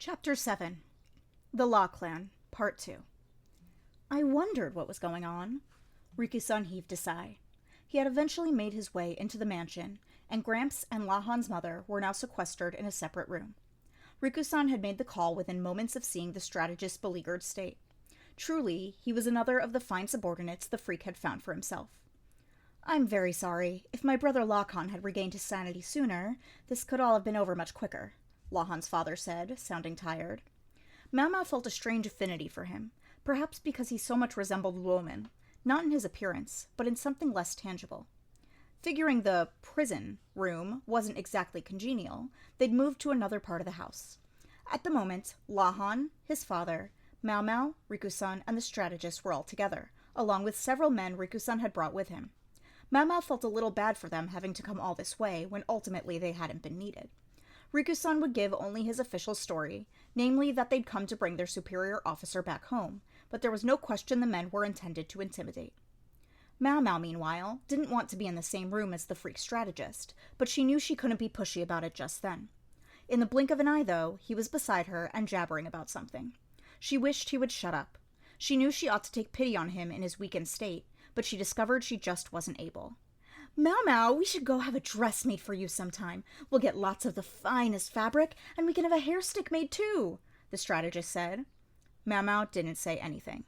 Chapter 7 The Law Clan, Part 2. I wondered what was going on. Riku-san heaved a sigh. He had eventually made his way into the mansion, and Gramps and Lahan's mother were now sequestered in a separate room. Riku-san had made the call within moments of seeing the strategist's beleaguered state. Truly, he was another of the fine subordinates the freak had found for himself. I'm very sorry. If my brother Lahan had regained his sanity sooner, this could all have been over much quicker, Lahan's father said, sounding tired. Mao felt a strange affinity for him, perhaps because he so much resembled Luomin, not in his appearance, but in something less tangible. Figuring the prison room wasn't exactly congenial, they'd moved to another part of the house. At the moment, Lahan, his father, Mao, Riku-san, and the strategist were all together, along with several men Riku-san had brought with him. Mao felt a little bad for them having to come all this way when ultimately they hadn't been needed. Riku-san would give only his official story, namely that they'd come to bring their superior officer back home, but there was no question the men were intended to intimidate. Mao, meanwhile, didn't want to be in the same room as the freak strategist, but she knew she couldn't be pushy about it just then. In the blink of an eye, though, he was beside her and jabbering about something. She wished he would shut up. She knew she ought to take pity on him in his weakened state, but she discovered she just wasn't able. Mao, we should go have a dress made for you sometime. We'll get lots of the finest fabric, and we can have a hair stick made too, the strategist said. Mao didn't say anything.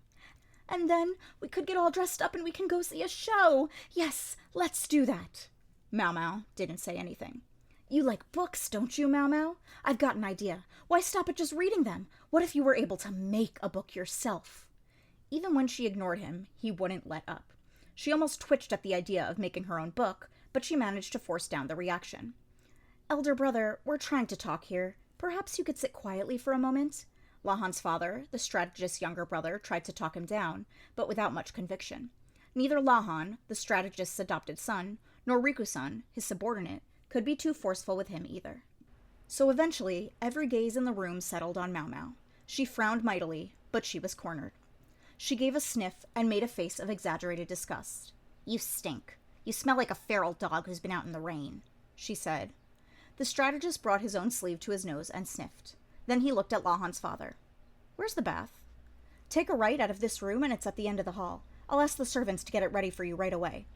And then we could get all dressed up and we can go see a show. Yes, let's do that. Mao didn't say anything. You like books, don't you, Mao? I've got an idea. Why stop at just reading them? What if you were able to make a book yourself? Even when she ignored him, he wouldn't let up. She almost twitched at the idea of making her own book, but she managed to force down the reaction. Elder brother, we're trying to talk here. Perhaps you could sit quietly for a moment? Lahan's father, the strategist's younger brother, tried to talk him down, but without much conviction. Neither Lahan, the strategist's adopted son, nor Riku-san, his subordinate, could be too forceful with him either. So eventually, every gaze in the room settled on Mao. She frowned mightily, but she was cornered. She gave a sniff and made a face of exaggerated disgust. You stink. You smell like a feral dog who's been out in the rain, she said. The strategist brought his own sleeve to his nose and sniffed. Then he looked at Lahan's father. Where's the bath? Take a right out of this room and it's at the end of the hall. I'll ask the servants to get it ready for you right away.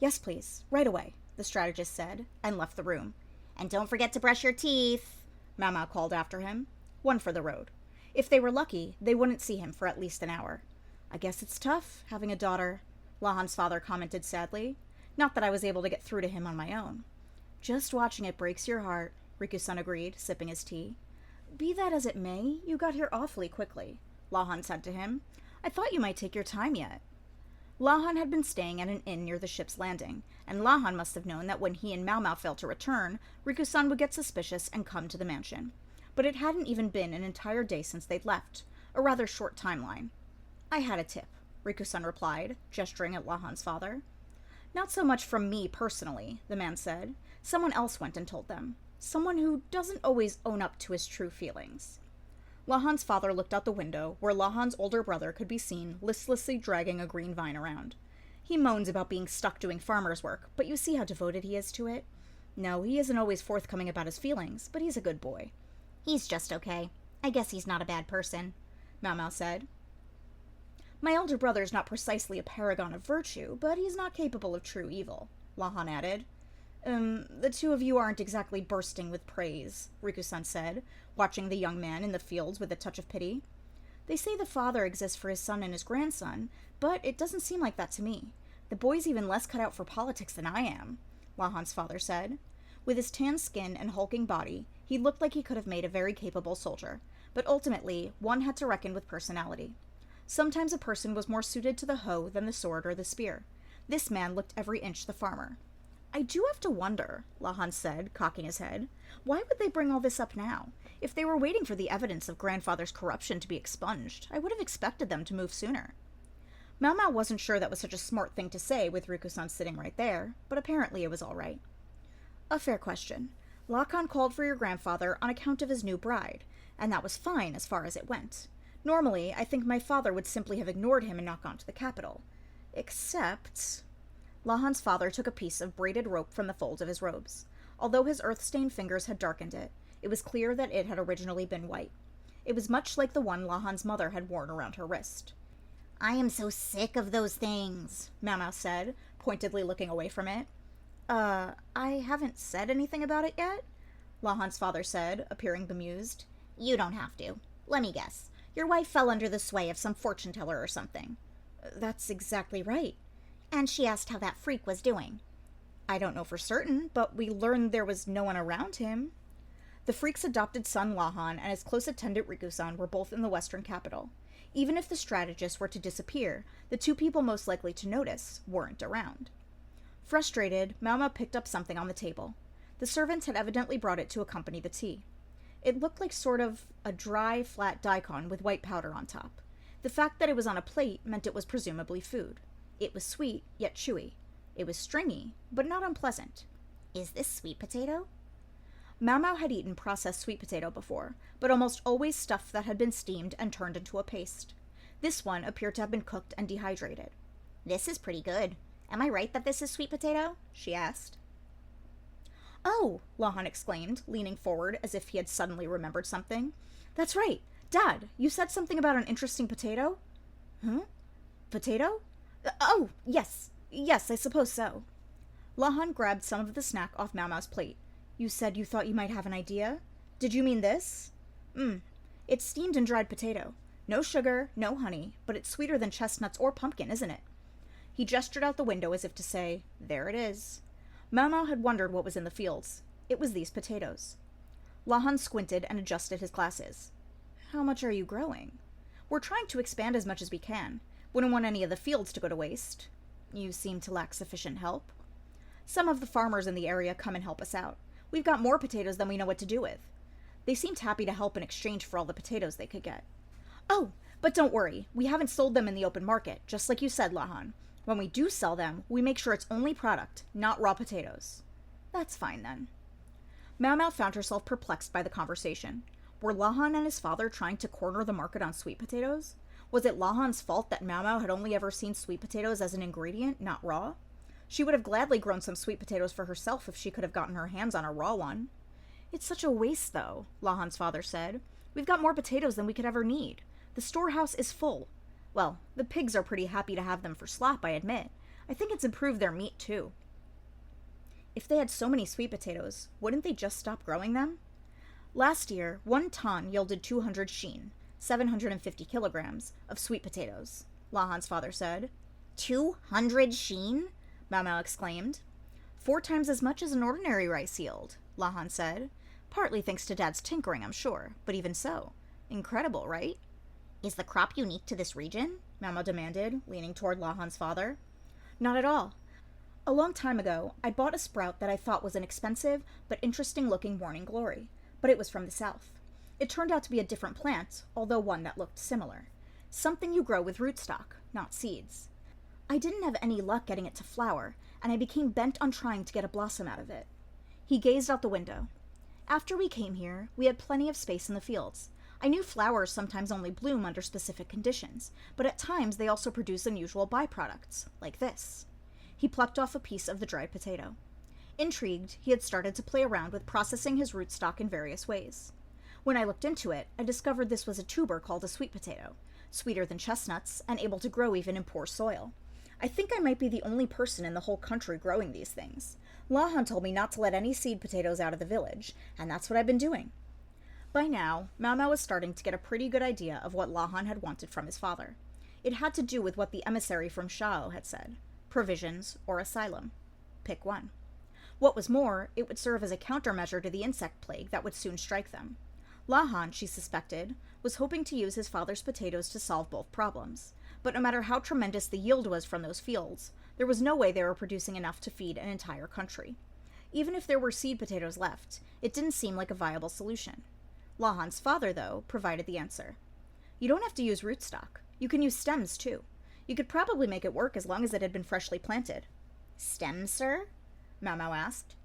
Yes, please. Right away, the strategist said, and left the room. And don't forget to brush your teeth, Mao called after him. One for the road. If they were lucky, they wouldn't see him for at least an hour. I guess it's tough, having a daughter, Lahan's father commented sadly. Not that I was able to get through to him on my own. Just watching it breaks your heart, Riku-san agreed, sipping his tea. Be that as it may, you got here awfully quickly, Lahan said to him. I thought you might take your time yet. Lahan had been staying at an inn near the ship's landing, and Lahan must have known that when he and Mao failed to return, Riku-san would get suspicious and come to the mansion. But it hadn't even been an entire day since they'd left, a rather short timeline. I had a tip, Riku-san replied, gesturing at Lahan's father. Not so much from me personally, the man said. Someone else went and told them. Someone who doesn't always own up to his true feelings. Lahan's father looked out the window, where Lahan's older brother could be seen listlessly dragging a green vine around. He moans about being stuck doing farmer's work, but you see how devoted he is to it? No, he isn't always forthcoming about his feelings, but he's a good boy. He's just okay. I guess he's not a bad person, Mao said. My elder brother's not precisely a paragon of virtue, but he's not capable of true evil, Lahan added. The two of you aren't exactly bursting with praise, Riku-san said, watching the young man in the fields with a touch of pity. They say the father exists for his son and his grandson, but it doesn't seem like that to me. The boy's even less cut out for politics than I am, Lahan's father said. With his tan skin and hulking body, he looked like he could have made a very capable soldier, but ultimately, one had to reckon with personality. Sometimes a person was more suited to the hoe than the sword or the spear. This man looked every inch the farmer. I do have to wonder, Lahan said, cocking his head. Why would they bring all this up now? If they were waiting for the evidence of grandfather's corruption to be expunged, I would have expected them to move sooner. Mao wasn't sure that was such a smart thing to say with Riku-san sitting right there, but apparently it was all right. A fair question. Lahan called for your grandfather on account of his new bride, and that was fine as far as it went. Normally, I think my father would simply have ignored him and not gone to the capital. Except... Lahan's father took a piece of braided rope from the folds of his robes. Although his earth-stained fingers had darkened it, it was clear that it had originally been white. It was much like the one Lahan's mother had worn around her wrist. I am so sick of those things, Mau said, pointedly looking away from it. I haven't said anything about it yet, Lahan's father said, appearing bemused. You don't have to. Let me guess. Your wife fell under the sway of some fortune teller or something. That's exactly right. And she asked how that freak was doing. I don't know for certain, but we learned there was no one around him. The freak's adopted son Lahan and his close attendant Riku-san were both in the western capital. Even if the strategist were to disappear, the two people most likely to notice weren't around. Frustrated, Mau picked up something on the table. The servants had evidently brought it to accompany the tea. It looked like sort of a dry, flat daikon with white powder on top. The fact that it was on a plate meant it was presumably food. It was sweet, yet chewy. It was stringy, but not unpleasant. Is this sweet potato? Mau had eaten processed sweet potato before, but almost always stuff that had been steamed and turned into a paste. This one appeared to have been cooked and dehydrated. This is pretty good. Am I right that this is sweet potato? She asked. Oh, Lahan exclaimed, leaning forward as if he had suddenly remembered something. That's right. Dad, you said something about an interesting potato? Huh? Potato? Oh, yes. Yes, I suppose so. Lahan grabbed some of the snack off Mau's plate. You said you thought you might have an idea? Did you mean this? It's steamed and dried potato. No sugar, no honey, but it's sweeter than chestnuts or pumpkin, isn't it? He gestured out the window as if to say, there it is. Mau had wondered what was in the fields. It was these potatoes. Lahan squinted and adjusted his glasses. How much are you growing? We're trying to expand as much as we can. Wouldn't want any of the fields to go to waste. You seem to lack sufficient help. Some of the farmers in the area come and help us out. We've got more potatoes than we know what to do with. They seemed happy to help in exchange for all the potatoes they could get. Oh, but don't worry. We haven't sold them in the open market, just like you said, Lahan. When we do sell them, we make sure it's only product, not raw potatoes. That's fine, then. Mau found herself perplexed by the conversation. Were Lahan and his father trying to corner the market on sweet potatoes? Was it Lahan's fault that Mau had only ever seen sweet potatoes as an ingredient, not raw? She would have gladly grown some sweet potatoes for herself if she could have gotten her hands on a raw one. It's such a waste, though, Lahan's father said. We've got more potatoes than we could ever need. The storehouse is full. Well, the pigs are pretty happy to have them for slop, I admit. I think it's improved their meat, too. If they had so many sweet potatoes, wouldn't they just stop growing them? Last year, 1 ton yielded 200 shin, 750 kilograms, of sweet potatoes, Lahan's father said. 200 shin? Mau exclaimed. 4 times as much as an ordinary rice yield, Lahan said. Partly thanks to Dad's tinkering, I'm sure, but even so. Incredible, right? Is the crop unique to this region? Mau demanded, leaning toward Lahan's father. Not at all. A long time ago, I bought a sprout that I thought was an expensive but interesting-looking morning glory, but it was from the south. It turned out to be a different plant, although one that looked similar. Something you grow with rootstock, not seeds. I didn't have any luck getting it to flower, and I became bent on trying to get a blossom out of it. He gazed out the window. After we came here, we had plenty of space in the fields. I knew flowers sometimes only bloom under specific conditions, but at times they also produce unusual byproducts, like this. He plucked off a piece of the dried potato. Intrigued, he had started to play around with processing his rootstock in various ways. When I looked into it, I discovered this was a tuber called a sweet potato, sweeter than chestnuts, and able to grow even in poor soil. I think I might be the only person in the whole country growing these things. Lahan told me not to let any seed potatoes out of the village, and that's what I've been doing. By now, Mau was starting to get a pretty good idea of what Lahan had wanted from his father. It had to do with what the emissary from Shao had said. Provisions or asylum. Pick one. What was more, it would serve as a countermeasure to the insect plague that would soon strike them. Lahan, she suspected, was hoping to use his father's potatoes to solve both problems. But no matter how tremendous the yield was from those fields, there was no way they were producing enough to feed an entire country. Even if there were seed potatoes left, it didn't seem like a viable solution. Lahan's father, though, provided the answer. You don't have to use rootstock. You can use stems, too. You could probably make it work as long as it had been freshly planted. Stems, sir? Mau asked.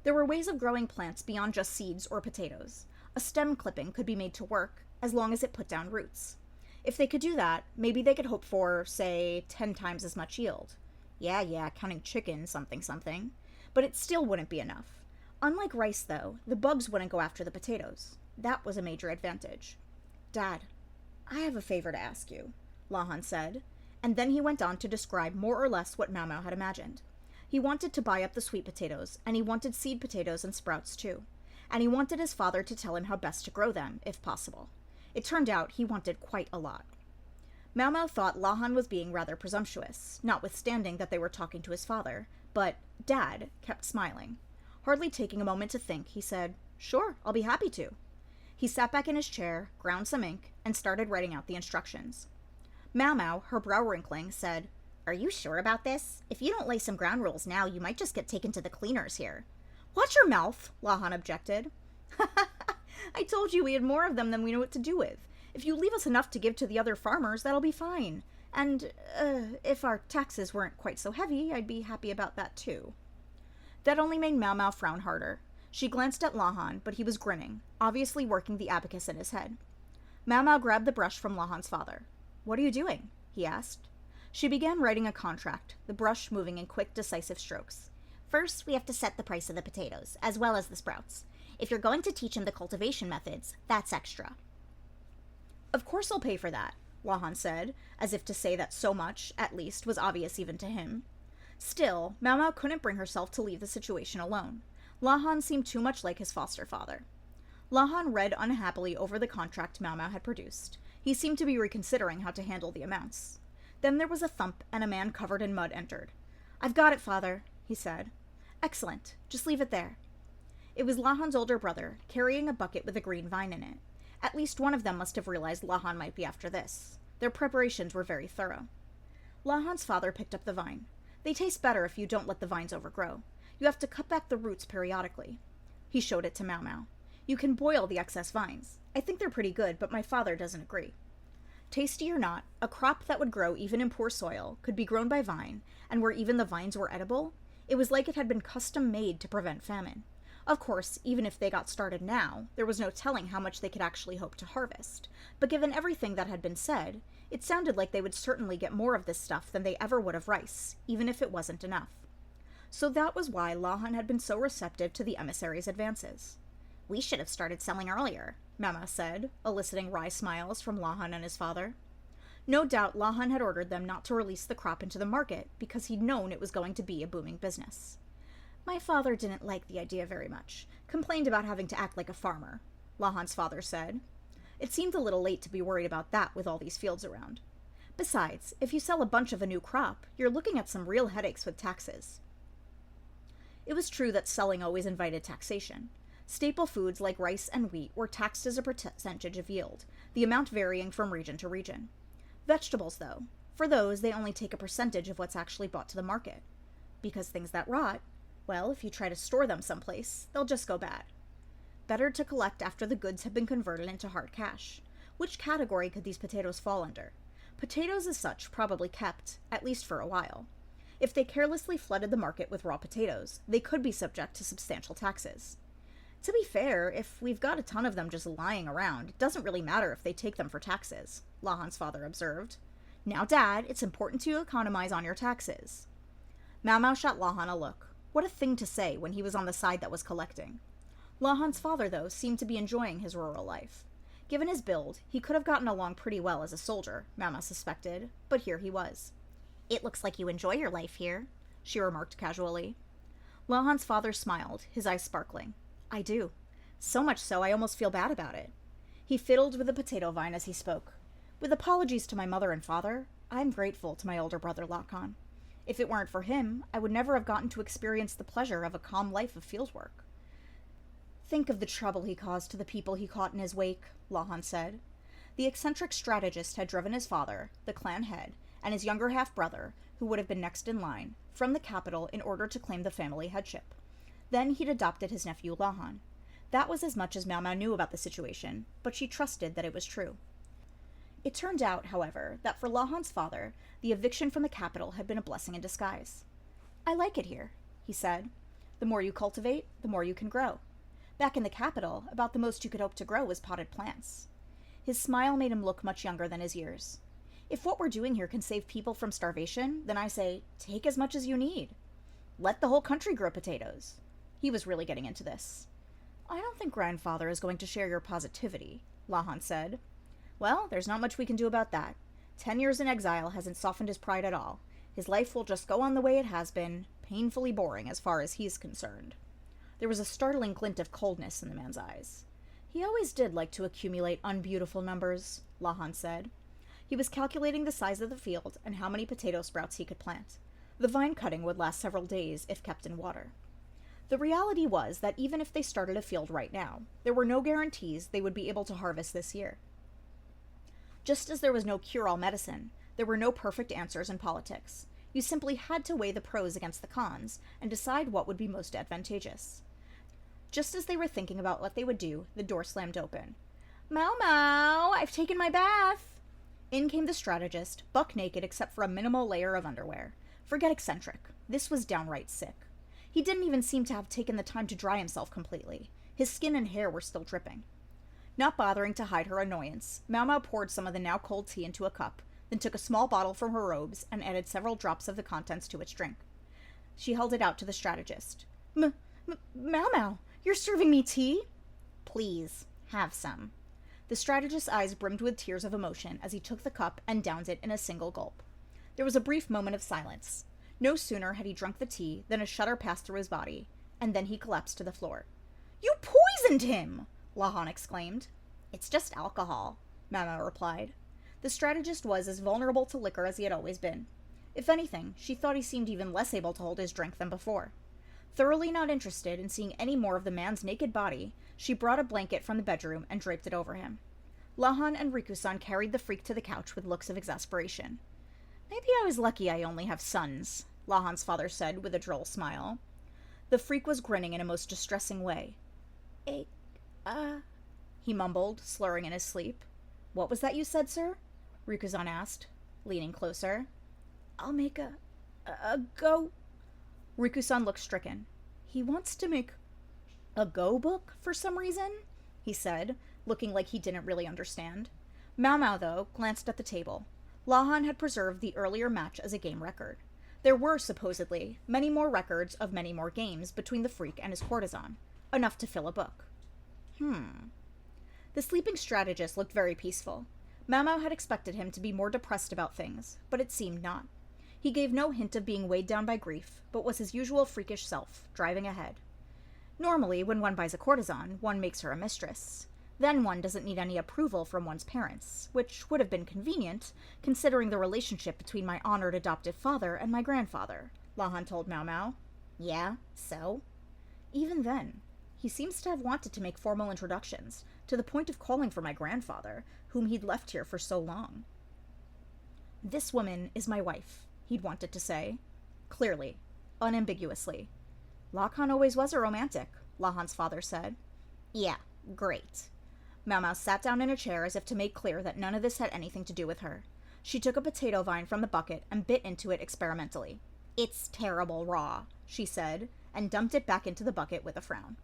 There were ways of growing plants beyond just seeds or potatoes. A stem clipping could be made to work, as long as it put down roots. If they could do that, maybe they could hope for, say, 10 times as much yield. Yeah, counting chicken, something. But it still wouldn't be enough. Unlike rice, though, the bugs wouldn't go after the potatoes. That was a major advantage. "Dad, I have a favor to ask you," Lahan said, and then he went on to describe more or less what Mau Mau had imagined. He wanted to buy up the sweet potatoes, and he wanted seed potatoes and sprouts too, and he wanted his father to tell him how best to grow them, if possible. It turned out he wanted quite a lot. Mau Mau thought Lahan was being rather presumptuous, notwithstanding that they were talking to his father, but Dad kept smiling. Hardly taking a moment to think, he said, "Sure, I'll be happy to." He sat back in his chair, ground some ink, and started writing out the instructions. Mau Mau, her brow wrinkling, said, "Are you sure about this? If you don't lay some ground rules now, you might just get taken to the cleaners here." "Watch your mouth," Lahan objected. "I told you we had more of them than we knew what to do with. If you leave us enough to give to the other farmers, that'll be fine. And, if our taxes weren't quite so heavy, I'd be happy about that too." That only made Mau Mau frown harder. She glanced at Lahan, but he was grinning, obviously working the abacus in his head. Mau Mau grabbed the brush from Lahan's father. "What are you doing?" he asked. She began writing a contract, the brush moving in quick, decisive strokes. "First, we have to set the price of the potatoes, as well as the sprouts. If you're going to teach him the cultivation methods, that's extra." "Of course I'll pay for that," Lahan said, as if to say that so much, at least, was obvious even to him. Still, Mau Mau couldn't bring herself to leave the situation alone. Lahan seemed too much like his foster father. Lahan read unhappily over the contract Mau Mau had produced. He seemed to be reconsidering how to handle the amounts. Then there was a thump, and a man covered in mud entered. "I've got it, father," he said. "Excellent. Just leave it there." It was Lahan's older brother, carrying a bucket with a green vine in it. At least one of them must have realized Lahan might be after this. Their preparations were very thorough. Lahan's father picked up the vine. "They taste better if you don't let the vines overgrow. You have to cut back the roots periodically." He showed it to Mau Mau. "You can boil the excess vines. I think they're pretty good, but my father doesn't agree." Tasty or not, a crop that would grow even in poor soil could be grown by vine, and where even the vines were edible, it was like it had been custom made to prevent famine. Of course, even if they got started now, there was no telling how much they could actually hope to harvest, but given everything that had been said, it sounded like they would certainly get more of this stuff than they ever would of rice, even if it wasn't enough. So that was why Lahan had been so receptive to the emissary's advances. "We should have started selling earlier," Mau Mau said, eliciting wry smiles from Lahan and his father. No doubt Lahan had ordered them not to release the crop into the market because he'd known it was going to be a booming business. "My father didn't like the idea very much, complained about having to act like a farmer," Lahan's father said. It seemed a little late to be worried about that with all these fields around. Besides, if you sell a bunch of a new crop, you're looking at some real headaches with taxes. It was true that selling always invited taxation. Staple foods like rice and wheat were taxed as a percentage of yield, the amount varying from region to region. Vegetables, though, for those they only take a percentage of what's actually bought to the market. Because things that rot, well, if you try to store them someplace, they'll just go bad. Better to collect after the goods have been converted into hard cash. Which category could these potatoes fall under? Potatoes as such probably kept, at least for a while. If they carelessly flooded the market with raw potatoes, they could be subject to substantial taxes. To be fair, if we've got a ton of them just lying around, it doesn't really matter if they take them for taxes, Lahan's father observed. "Now, Dad, it's important to economize on your taxes." Mau Mau shot Lahan a look. What a thing to say when he was on the side that was collecting. Lahan's father, though, seemed to be enjoying his rural life. Given his build, he could have gotten along pretty well as a soldier, Mau Mau suspected, but here he was. "It looks like you enjoy your life here," she remarked casually. Lahan's father smiled, his eyes sparkling. "I do. So much so I almost feel bad about it." He fiddled with the potato vine as he spoke. "With apologies to my mother and father, I'm grateful to my older brother Lakan. If it weren't for him, I would never have gotten to experience the pleasure of a calm life of fieldwork." "Think of the trouble he caused to the people he caught in his wake," Lahan said. The eccentric strategist had driven his father, the clan head, and his younger half-brother, who would have been next in line, from the capital in order to claim the family headship. Then he'd adopted his nephew Lahan. That was as much as Mau Mau knew about the situation, but she trusted that it was true. It turned out, however, that for Lahan's father, the eviction from the capital had been a blessing in disguise. "I like it here," he said. "The more you cultivate, the more you can grow. Back in the capital, about the most you could hope to grow was potted plants." His smile made him look much younger than his years. "If what we're doing here can save people from starvation, then I say, take as much as you need. Let the whole country grow potatoes." He was really getting into this. I don't think grandfather is going to share your positivity, Lahan said. Well, there's not much we can do about that. 10 years in exile hasn't softened his pride at all. His life will just go on the way it has been, painfully boring as far as he's concerned. There was a startling glint of coldness in the man's eyes. He always did like to accumulate unbeautiful numbers, Lahan said. He was calculating the size of the field and how many potato sprouts he could plant. The vine cutting would last several days if kept in water. The reality was that even if they started a field right now, there were no guarantees they would be able to harvest this year. Just as there was no cure-all medicine, there were no perfect answers in politics. You simply had to weigh the pros against the cons and decide what would be most advantageous. Just as they were thinking about what they would do, the door slammed open. "Mau Mau, I've taken my bath!" In came the strategist, buck naked except for a minimal layer of underwear. Forget eccentric. This was downright sick. He didn't even seem to have taken the time to dry himself completely. His skin and hair were still dripping. Not bothering to hide her annoyance, Mau Mau poured some of the now cold tea into a cup, then took a small bottle from her robes and added several drops of the contents to its drink. She held it out to the strategist. Mau Mau, you're serving me tea?" Please, have some. The strategist's eyes brimmed with tears of emotion as he took the cup and downed it in a single gulp. There was a brief moment of silence. No sooner had he drunk the tea than a shudder passed through his body, and then he collapsed to the floor. "You poisoned him!" Lahan exclaimed. "It's just alcohol," Mau Mau replied. The strategist was as vulnerable to liquor as he had always been. If anything, she thought he seemed even less able to hold his drink than before. Thoroughly not interested in seeing any more of the man's naked body, she brought a blanket from the bedroom and draped it over him. Lahan and Riku-san carried the freak to the couch with looks of exasperation. "Maybe I was lucky I only have sons," Lahan's father said with a droll smile. The freak was grinning in a most distressing way. He mumbled, slurring in his sleep. "What was that you said, sir?" Riku-san asked, leaning closer. "I'll make a go..." Riku-san looked stricken. "He wants to make a go book for some reason?" he said, looking like he didn't really understand. Mau Mau, though, glanced at the table. Lahan had preserved the earlier match as a game record. There were, supposedly, many more records of many more games between the freak and his courtesan, enough to fill a book. The sleeping strategist looked very peaceful. Mau Mau had expected him to be more depressed about things, but it seemed not. He gave no hint of being weighed down by grief, but was his usual freakish self, driving ahead. Normally, when one buys a courtesan, one makes her a mistress. Then one doesn't need any approval from one's parents, which would have been convenient, considering the relationship between my honored adoptive father and my grandfather, Lahan told Mau Mau. Yeah, so? Even then, he seems to have wanted to make formal introductions, to the point of calling for my grandfather, whom he'd left here for so long. "This woman is my wife," he'd wanted to say. Clearly, unambiguously. "Lahan always was a romantic," Lahan's father said. Yeah, great. Mau Mau sat down in a chair as if to make clear that none of this had anything to do with her. She took a potato vine from the bucket and bit into it experimentally. "It's terrible raw," she said, and dumped it back into the bucket with a frown.